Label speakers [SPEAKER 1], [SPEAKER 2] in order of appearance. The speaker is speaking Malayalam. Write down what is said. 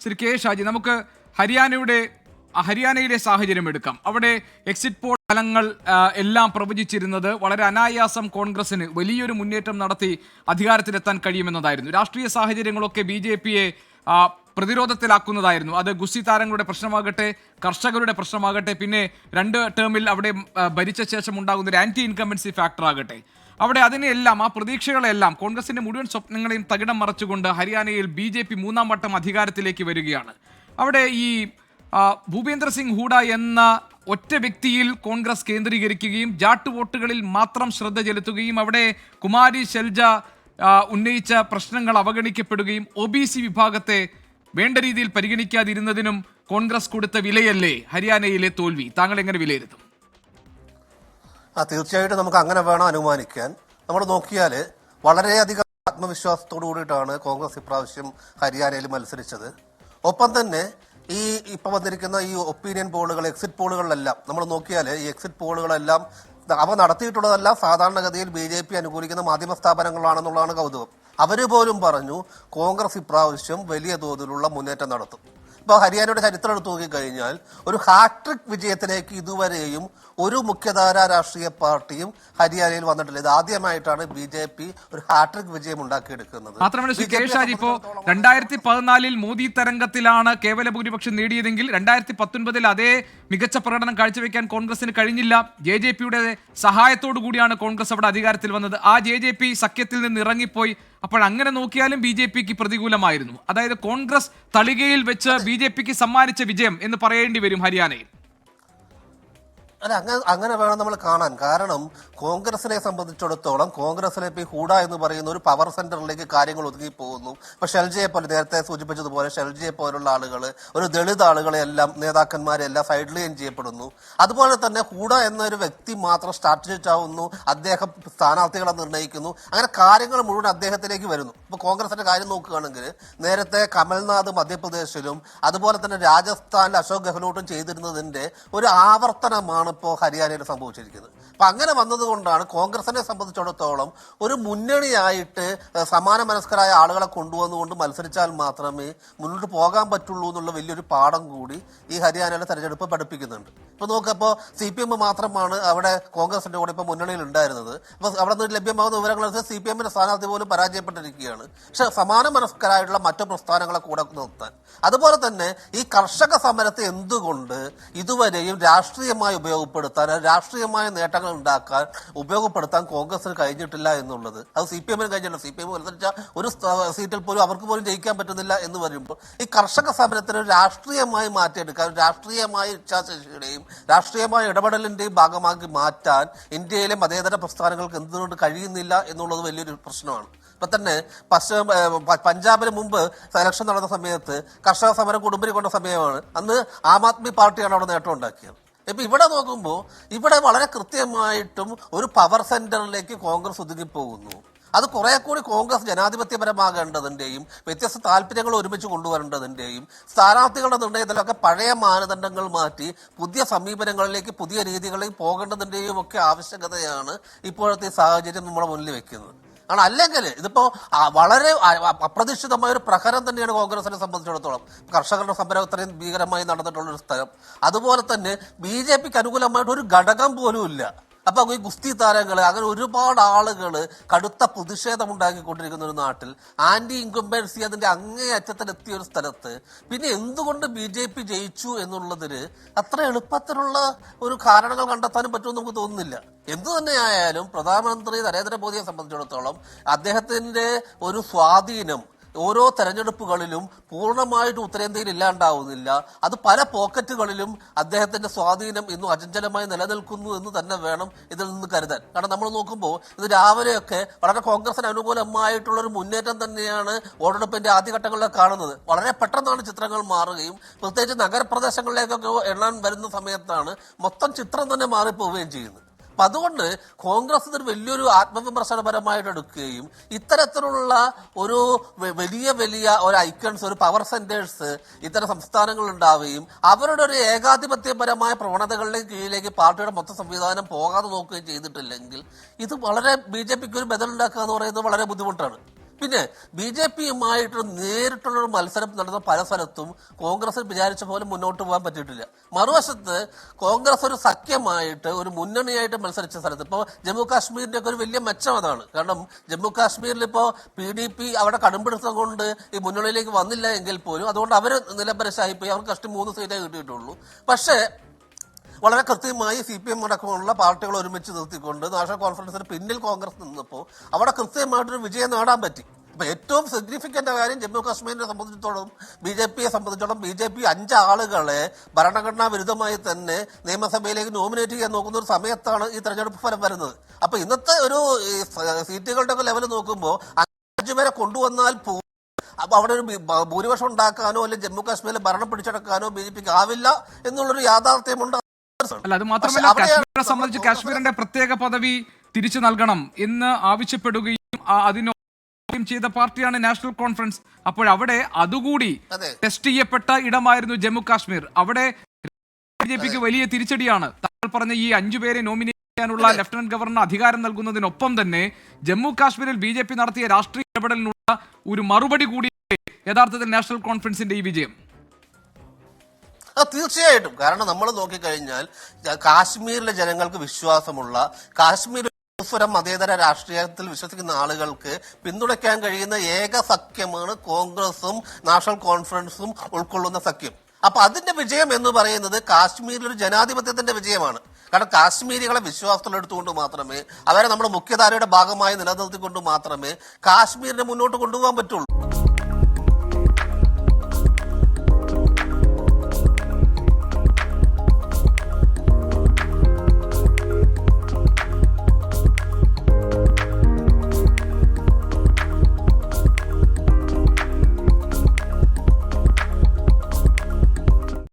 [SPEAKER 1] ശ്രീ കെ ഷാജി, നമുക്ക് ഹരിയാനയിലെ സാഹചര്യം എടുക്കാം. അവിടെ എക്സിറ്റ് പോൾ ഫലങ്ങൾ എല്ലാം പ്രവചിച്ചിരുന്നത് വളരെ അനായാസം കോൺഗ്രസിന് വലിയൊരു മുന്നേറ്റം നടത്തി അധികാരത്തിലെത്താൻ കഴിയുമെന്നതായിരുന്നു. രാഷ്ട്രീയ സാഹചര്യങ്ങളൊക്കെ BJPയെ പ്രതിരോധത്തിലാക്കുന്നതായിരുന്നു. അത് ഗുസ്തി താരങ്ങളുടെ പ്രശ്നമാകട്ടെ, കർഷകരുടെ പ്രശ്നമാകട്ടെ, പിന്നെ 2 ടേമിൽ അവിടെ ഭരിച്ച ശേഷം ഉണ്ടാകുന്ന ഒരു ആന്റി ഇൻകംബൻസി ഫാക്ടർ ആകട്ടെ, അവിടെ അതിനെല്ലാം ആ പ്രതീക്ഷകളെല്ലാം കോൺഗ്രസിന്റെ മുഴുവൻ സ്വപ്നങ്ങളെയും തകിടം മറച്ചുകൊണ്ട് ഹരിയാനയിൽ BJP 3ാം വട്ടം അധികാരത്തിലേക്ക് വരികയാണ്. അവിടെ ഈ ഭൂപേന്ദ്ര സിംഗ് ഹൂഡ എന്ന ഒറ്റ വ്യക്തിയിൽ കോൺഗ്രസ് കേന്ദ്രീകരിക്കുകയും ജാട്ട് വോട്ടുകളിൽ മാത്രം ശ്രദ്ധ ചെലുത്തുകയും അവിടെ കുമാരി ശെൽജ ഉന്നയിച്ച പ്രശ്നങ്ങൾ അവഗണിക്കപ്പെടുകയും OBC വിഭാഗത്തെ വേണ്ട രീതിയിൽ പരിഗണിക്കാതിരുന്നതിനും കോൺഗ്രസ് കൊടുത്ത വിലയല്ലേ ഹരിയാനയിലെ തോൽവി? താങ്കൾ എങ്ങനെ വിലയിരുത്തും?
[SPEAKER 2] തീർച്ചയായിട്ടും നമുക്ക് അങ്ങനെ വേണം അനുമാനിക്കാൻ. നമ്മൾ നോക്കിയാൽ വളരെയധികം ആത്മവിശ്വാസത്തോടു കൂടിയിട്ടാണ് കോൺഗ്രസ് ഇപ്രാവശ്യം ഹരിയാനയിൽ മത്സരിച്ചത്. ഒപ്പം തന്നെ ഇപ്പൊ വന്നിരിക്കുന്ന ഈ ഒപ്പീനിയൻ പോളുകൾ, എക്സിറ്റ് പോളുകളിലെല്ലാം നമ്മൾ നോക്കിയാൽ ഈ എക്സിറ്റ് പോളുകളെല്ലാം അവ നടത്തിയിട്ടുള്ളതെല്ലാം സാധാരണഗതിയിൽ BJP അനുകൂലിക്കുന്ന മാധ്യമ സ്ഥാപനങ്ങളാണെന്നുള്ളതാണ് കൗതുകം. അവര് പോലും പറഞ്ഞു കോൺഗ്രസ് ഇപ്രാവശ്യം വലിയ തോതിലുള്ള മുന്നേറ്റം നടത്തും. ഇപ്പോൾ ഹരിയാനയുടെ ചരിത്രം എടുത്തു നോക്കിക്കഴിഞ്ഞാൽ ഒരു ഹാട്രിക് വിജയത്തിലേക്ക് ഇതുവരെയും ഒരു മുഖ്യധാര രാഷ്ട്രീയ പാർട്ടിയും ഹരിയാനയിൽ വന്നിട്ടില്ല. ഇത് ആദ്യമായിട്ടാണ് BJP ഒരു ഹാട്രിക് വിജയം ഉണ്ടാക്കിയെടുക്കുന്നത്.
[SPEAKER 1] മാത്രമല്ല ശ്രീ കെ ഷാജി, ഇപ്പോ 2014 മോദി തരംഗത്തിലാണ് കേവല ഭൂരിപക്ഷം നേടിയതെങ്കിൽ 2019 അതേ മികച്ച പ്രകടനം കാഴ്ചവെക്കാൻ കോൺഗ്രസിന് കഴിഞ്ഞില്ല. JJPയുടെ സഹായത്തോടു കൂടിയാണ് കോൺഗ്രസ് അവിടെ അധികാരത്തിൽ വന്നത്. ആ JJP സഖ്യത്തിൽ നിന്ന് ഇറങ്ങിപ്പോയി. അപ്പോൾ അങ്ങനെ നോക്കിയാലും BJPക്ക് പ്രതികൂലമായിരുന്നു. അതായത് കോൺഗ്രസ് തളികയിൽ വെച്ച് BJPക്ക് സമ്മാനിച്ച വിജയം എന്ന് പറയേണ്ടി വരും ഹരിയാനയിൽ.
[SPEAKER 2] അല്ല, അങ്ങനെ വേണം നമ്മൾ കാണാൻ. കാരണം കോൺഗ്രസിനെ സംബന്ധിച്ചിടത്തോളം കോൺഗ്രസിലെ ഇപ്പോൾ ഹൂഡ എന്ന് പറയുന്ന ഒരു പവർ സെന്ററിലേക്ക് കാര്യങ്ങൾ ഒതുങ്ങി പോകുന്നു. ഇപ്പൊ ഷെൽജയെ പോലെ നേരത്തെ സൂചിപ്പിച്ചതുപോലെ ഷെൽജയെ പോലുള്ള ആളുകൾ, ഒരു ദളിത് ആളുകളെല്ലാം നേതാക്കന്മാരെല്ലാം സൈഡ് ലൈൻ ചെയ്യപ്പെടുന്നു. അതുപോലെ തന്നെ ഹൂഡ എന്നൊരു വ്യക്തി മാത്രം സ്ട്രാറ്റജിസ്റ്റ് ആവുന്നു, അദ്ദേഹം സ്ഥാനാർത്ഥികളെ നിർണ്ണയിക്കുന്നു. അങ്ങനെ കാര്യങ്ങൾ മുഴുവൻ അദ്ദേഹത്തിലേക്ക് വരുന്നു. ഇപ്പൊ കോൺഗ്രസിന്റെ കാര്യം നോക്കുകയാണെങ്കിൽ നേരത്തെ കമൽനാഥ് മധ്യപ്രദേശിലും അതുപോലെ തന്നെ രാജസ്ഥാനിൽ അശോക് ഗെഹ്ലോട്ടും ചെയ്തിരുന്നതിന്റെ ഒരു ആവർത്തനമാണ് ഇപ്പോൾ ഹരിയാനയിൽ സംഭവിച്ചിരിക്കുന്നത്. അപ്പൊ അങ്ങനെ വന്നതുകൊണ്ടാണ് കോൺഗ്രസിനെ സംബന്ധിച്ചിടത്തോളം ഒരു മുന്നണിയായിട്ട് സമാന മനസ്കരായ ആളുകളെ കൊണ്ടുവന്നുകൊണ്ട് മത്സരിച്ചാൽ മാത്രമേ മുന്നോട്ട് പോകാൻ പറ്റുള്ളൂ എന്നുള്ള വലിയൊരു പാഠം കൂടി ഈ ഹരിയാനയിലെ തെരഞ്ഞെടുപ്പ് പഠിപ്പിക്കുന്നുണ്ട്. ഇപ്പൊ നോക്കപ്പോൾ CPM മാത്രമാണ് അവിടെ കോൺഗ്രസിന്റെ കൂടെ ഇപ്പൊ മുന്നണിയിൽ ഉണ്ടായിരുന്നത്. അപ്പൊ അവിടെ നിന്ന് ലഭ്യമാകുന്ന വിവരങ്ങൾ CPMന്റെ സ്ഥാനാർത്ഥി പോലും പരാജയപ്പെട്ടിരിക്കുകയാണ്. പക്ഷെ സമാന മനസ്കരായിട്ടുള്ള മറ്റു പ്രസ്ഥാനങ്ങളെ കൂടെ നിർത്താൻ, അതുപോലെ തന്നെ ഈ കർഷക സമരത്തെ എന്തുകൊണ്ട് ഇതുവരെയും രാഷ്ട്രീയമായി ഉപയോഗപ്പെടുത്താൻ, രാഷ്ട്രീയമായ നേട്ടങ്ങൾ ഉണ്ടാക്കാൻ ഉപയോഗപ്പെടുത്താൻ കോൺഗ്രസിന് കഴിഞ്ഞിട്ടില്ല എന്നുള്ളത് അത് CPMന് കഴിഞ്ഞില്ല. CPM മത്സരിച്ച ഒരു സീറ്റിൽ പോലും അവർക്ക് പോലും ജയിക്കാൻ പറ്റുന്നില്ല എന്ന് പറയുമ്പോൾ ഈ കർഷക സമരത്തിന് രാഷ്ട്രീയമായി മാറ്റിയെടുക്കാൻ, രാഷ്ട്രീയമായ ഇച്ഛാശക്തിയുടെയും രാഷ്ട്രീയമായ ഇടപെടലിന്റെയും ഭാഗമാക്കി മാറ്റാൻ ഇന്ത്യയിലെ മതേതര പ്രസ്ഥാനങ്ങൾക്ക് എന്തുകൊണ്ട് കഴിയുന്നില്ല എന്നുള്ളത് വലിയൊരു പ്രശ്നമാണ്. ഇപ്പൊ തന്നെ പഞ്ചാബിന് മുമ്പ് ഇലക്ഷൻ നടന്ന സമയത്ത് കർഷക സമരം കൊടുമ്പിരി കൊണ്ട സമയമാണ്. അന്ന് ആം ആദ്മി പാർട്ടിയാണ് അവിടെ നേട്ടം ഉണ്ടാക്കിയത്. ഇപ്പൊ ഇവിടെ നോക്കുമ്പോൾ ഇവിടെ വളരെ കൃത്യമായിട്ടും ഒരു പവർ സെന്ററിലേക്ക് കോൺഗ്രസ് ഒതുങ്ങിപ്പോകുന്നു. അത് കുറെ കൂടി കോൺഗ്രസ് ജനാധിപത്യപരമാകേണ്ടതിന്റെയും വ്യത്യസ്ത താല്പര്യങ്ങൾ ഒരുമിച്ച് കൊണ്ടുവരേണ്ടതിന്റെയും സ്ഥാനാർത്ഥികളുടെ നിർണയത്തിലൊക്കെ പഴയ മാനദണ്ഡങ്ങൾ മാറ്റി പുതിയ സമീപനങ്ങളിലേക്ക്, പുതിയ രീതികളിലേക്ക് പോകേണ്ടതിന്റെയും ഒക്കെ ആവശ്യകതയാണ് ഇപ്പോഴത്തെ സാഹചര്യം നമ്മുടെ മുന്നിൽ വെക്കുന്നത്. അല്ലെങ്കിൽ ഇതിപ്പോ വളരെ അപ്രതീക്ഷിതമായ ഒരു പ്രഹരം തന്നെയാണ് കോൺഗ്രസിനെ സംബന്ധിച്ചിടത്തോളം. കർഷകരുടെ സമരം ഇത്രയും ഭീകരമായി നടന്നിട്ടുള്ള ഒരു സ്ഥലം, അതുപോലെ തന്നെ BJPക്ക് അനുകൂലമായിട്ട് ഒരു ഘടകം പോലും ഇല്ല. അപ്പൊ ഈ ഗുസ്തി താരങ്ങള്, അങ്ങനെ ഒരുപാട് ആളുകൾ കടുത്ത പ്രതിഷേധം ഉണ്ടാക്കിക്കൊണ്ടിരിക്കുന്ന ഒരു നാട്ടിൽ, ആന്റി ഇൻകംബൻസി അതിന്റെ അങ്ങേയറ്റത്തിലെത്തിയ ഒരു സ്ഥലത്ത് പിന്നെ എന്തുകൊണ്ട് BJP ജയിച്ചു എന്നുള്ളതിന് അത്ര എളുപ്പത്തിലുള്ള ഒരു കാരണങ്ങൾ കണ്ടെത്താനും പറ്റുമെന്ന് നമുക്ക് തോന്നുന്നില്ല. എന്തു തന്നെയായാലും പ്രധാനമന്ത്രി നരേന്ദ്രമോദിയെ സംബന്ധിച്ചിടത്തോളം അദ്ദേഹത്തിന്റെ ഒരു സ്വാധീനം ഓരോ തെരഞ്ഞെടുപ്പുകളിലും പൂർണ്ണമായിട്ട് ഉത്തരേന്ത്യയിൽ ഇല്ലാണ്ടാവുന്നില്ല. അത് പല പോക്കറ്റുകളിലും അദ്ദേഹത്തിന്റെ സ്വാധീനം ഇന്നും അചഞ്ചലമായി നിലനിൽക്കുന്നു എന്ന് തന്നെ വേണം ഇതിൽ നിന്ന് കരുതാൻ. കാരണം നമ്മൾ നോക്കുമ്പോൾ ഇത് രാവിലെയൊക്കെ വളരെ കോൺഗ്രസിന് അനുകൂലമായിട്ടുള്ള ഒരു മുന്നേറ്റം തന്നെയാണ് വോട്ടെടുപ്പിന്റെ ആദ്യഘട്ടങ്ങളിലൊക്കെ കാണുന്നത്. വളരെ പെട്ടെന്നാണ് ചിത്രങ്ങൾ മാറുകയും പ്രത്യേകിച്ച് നഗരപ്രദേശങ്ങളിലേക്കൊക്കെ എണ്ണാൻ വരുന്ന സമയത്താണ് മൊത്തം ചിത്രം തന്നെ മാറിപ്പോവുകയും ചെയ്യുന്നത്. അപ്പൊ അതുകൊണ്ട് കോൺഗ്രസ് ഇതൊരു വലിയൊരു ആത്മവിമർശനപരമായിട്ട് എടുക്കുകയും ഇത്തരത്തിലുള്ള ഒരു വലിയ വലിയ ഒരു ഐക്കൺസ്, ഒരു പവർ സെന്റേഴ്സ് ഇത്തരം സംസ്ഥാനങ്ങൾ ഉണ്ടാവുകയും അവരുടെ ഒരു ഏകാധിപത്യപരമായ പ്രവണതകളുടെ കീഴിലേക്ക് പാർട്ടിയുടെ മൊത്തം സംവിധാനം പോകാതെ നോക്കുകയും ചെയ്തിട്ടില്ലെങ്കിൽ ഇത് വളരെ BJPക്ക് ഒരു ബദലുണ്ടാക്കുക എന്ന് പറയുന്നത് വളരെ ബുദ്ധിമുട്ടാണ്. പിന്നെ BJP-യുമായിട്ട് നേരിട്ടുള്ളൊരു മത്സരം നടന്ന പല സ്ഥലത്തും കോൺഗ്രസ് വിചാരിച്ച പോലെ മുന്നോട്ട് പോകാൻ പറ്റിയിട്ടില്ല. മറുവശത്ത് കോൺഗ്രസ് ഒരു സഖ്യമായിട്ട് ഒരു മുന്നണിയായിട്ട് മത്സരിച്ച സ്ഥലത്ത് ഇപ്പോൾ ജമ്മു കാശ്മീരിന്റെ ഒക്കെ ഒരു വലിയ മെച്ചം അതാണ്. കാരണം ജമ്മു കാശ്മീരിൽ ഇപ്പോൾ PDP അവിടെ കടുംപിടുത്തം കൊണ്ട് ഈ മുന്നണിയിലേക്ക് വന്നില്ല എങ്കിൽ പോലും അതുകൊണ്ട് അവർ നിലംപരശായിപ്പോയി. അവർക്ക് കഷ്ടി 3 സീറ്റേ കിട്ടിയിട്ടുള്ളൂ. പക്ഷേ വളരെ കൃത്യമായി CPM അടക്കമുള്ള പാർട്ടികൾ ഒരുമിച്ച് നിർത്തിക്കൊണ്ട് നാഷണൽ കോൺഫറൻസിന് പിന്നിൽ കോൺഗ്രസ് നിന്നപ്പോൾ അവിടെ കൃത്യമായിട്ടൊരു വിജയം നേടാൻ പറ്റി. അപ്പൊ ഏറ്റവും സിഗ്നിഫിക്കന്റ് കാര്യം ജമ്മു കാശ്മീരിനെ സംബന്ധിച്ചിടത്തോളം BJP-യെ സംബന്ധിച്ചിടത്തോളം BJP 5 ആളുകളെ ഭരണഘടനാ വിരുദ്ധമായി തന്നെ നിയമസഭയിലേക്ക് നോമിനേറ്റ് ചെയ്യാൻ നോക്കുന്ന ഒരു സമയത്താണ് ഈ തെരഞ്ഞെടുപ്പ് ഫലം വരുന്നത്. അപ്പൊ ഇന്നത്തെ ഒരു സീറ്റുകളുടെ ഒക്കെ ലെവൽ നോക്കുമ്പോൾ 5 പേരെ കൊണ്ടുവന്നാൽ അപ്പൊ അവിടെ ഒരു ഭൂരിപക്ഷം ഉണ്ടാക്കാനോ അല്ലെങ്കിൽ ജമ്മു കാശ്മീരിൽ ഭരണം പിടിച്ചെടുക്കാനോ BJP-ക്ക് ആവില്ല എന്നുള്ളൊരു യാഥാർത്ഥ്യമുണ്ട്.
[SPEAKER 1] അല്ല, അത് മാത്രമല്ല കാശ്മീരിനെ സംബന്ധിച്ച് കാശ്മീരിന്റെ പ്രത്യേക പദവി തിരിച്ചു നൽകണം എന്ന് ആവശ്യപ്പെടുകയും അതിനോടും ചെയ്ത പാർട്ടിയാണ് നാഷണൽ കോൺഫറൻസ്. അപ്പോൾ അവിടെ അതുകൂടി ടെസ്റ്റ് ചെയ്യപ്പെട്ട ഇടമായിരുന്നു ജമ്മു കാശ്മീർ. അവിടെ BJP-ക്ക് വലിയ തിരിച്ചടിയാണ്. താങ്കൾ പറഞ്ഞ ഈ 5 പേരെ നോമിനേറ്റ് ചെയ്യാനുള്ള ലഫ്റ്റനന്റ് ഗവർണർ അധികാരം നൽകുന്നതിനൊപ്പം തന്നെ ജമ്മു കാശ്മീരിൽ BJP നടത്തിയ രാഷ്ട്രീയ ഇടപെടലിനുള്ള ഒരു മറുപടി കൂടി യഥാർത്ഥത്തിൽ നാഷണൽ കോൺഫറൻസിന്റെ ഈ വിജയം.
[SPEAKER 2] തീർച്ചയായിട്ടും. കാരണം നമ്മൾ നോക്കിക്കഴിഞ്ഞാൽ കാശ്മീരിലെ ജനങ്ങൾക്ക് വിശ്വാസമുള്ള കാശ്മീർ മതേതര രാഷ്ട്രീയത്തിൽ വിശ്വസിക്കുന്ന ആളുകൾക്ക് പിന്തുണയ്ക്കാൻ കഴിയുന്ന ഏക സഖ്യമാണ് കോൺഗ്രസും നാഷണൽ കോൺഫറൻസും ഉൾക്കൊള്ളുന്ന സഖ്യം. അപ്പൊ അതിന്റെ വിജയം എന്ന് പറയുന്നത് കാശ്മീരിൽ ഒരു ജനാധിപത്യത്തിന്റെ വിജയമാണ്. കാരണം കാശ്മീരികളെ വിശ്വാസത്തിലെടുത്തുകൊണ്ട് മാത്രമേ അവരെ നമ്മുടെ മുഖ്യധാരയുടെ ഭാഗമായി നിലനിർത്തിക്കൊണ്ട് മാത്രമേ കാശ്മീരിനെ മുന്നോട്ട് കൊണ്ടുപോകാൻ പറ്റുള്ളൂ.